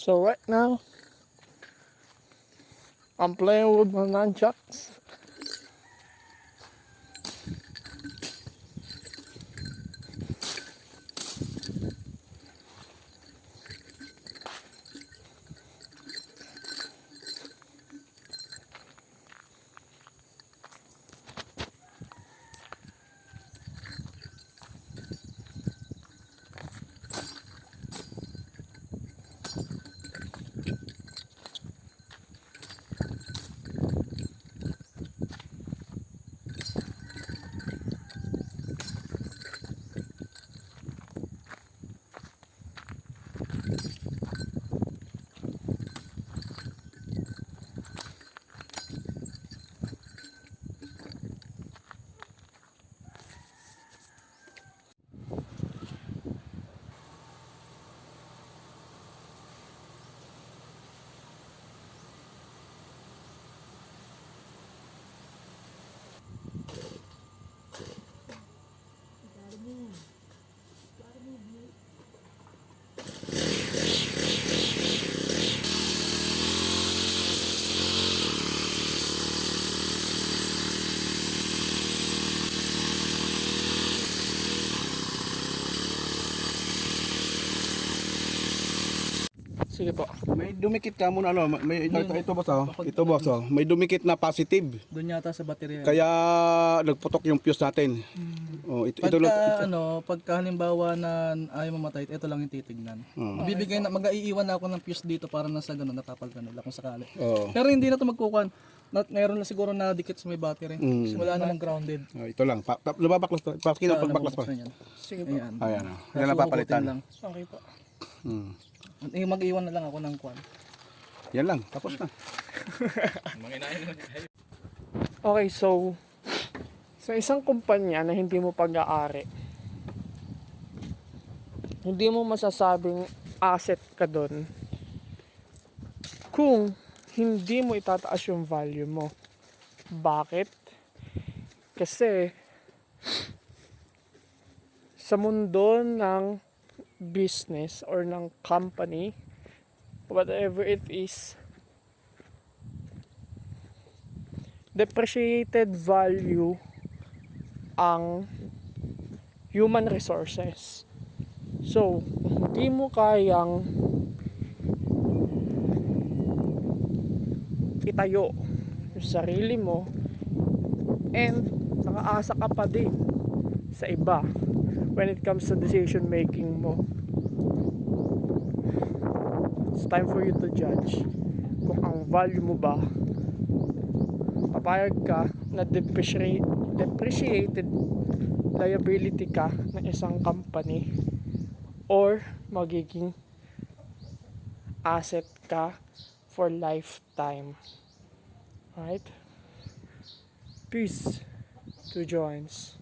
So right now, I'm playing with my nunchucks. Sige po. May dumikit ka muna ano, ito boss oh. Ito boss oh. May dumikit na positive. Doon yata sa baterya. Kaya nagputok yung fuse natin. Oh, Pagka halimbawa na ayaw mamatay, ito lang yung titignan. Bibigay na mag-iiwan na ako ng fuse dito para nasa ganun napapalitan nila kung sakali. Pero hindi na 'to magkukuhan. Meron na siguro na dikit sa may battery. Wala namang grounded. Ito lang. Lumabaklas to. Pakita pagbaklas pa. Sige po. Ayan oh. Yan ang papalitan. Okay po. Mag-iwan na lang ako ng kwan. Yan lang. Tapos na. Okay, so sa isang kumpanya na hindi mo pag-aari, hindi mo masasabing asset ka doon kung hindi mo itataas yung value mo. Bakit? Kasi sa mundo ng business or ng company, whatever it is, depreciated value ang human resources. So, hindi mo kayang itayo yung sarili mo and nakaasa ka pa din sa iba when it comes to decision making mo. It's time for you to judge kung ang value mo ba, papayag ka na depreciated liability ka ng isang company or magiging asset ka for lifetime. Right? Peace to joins.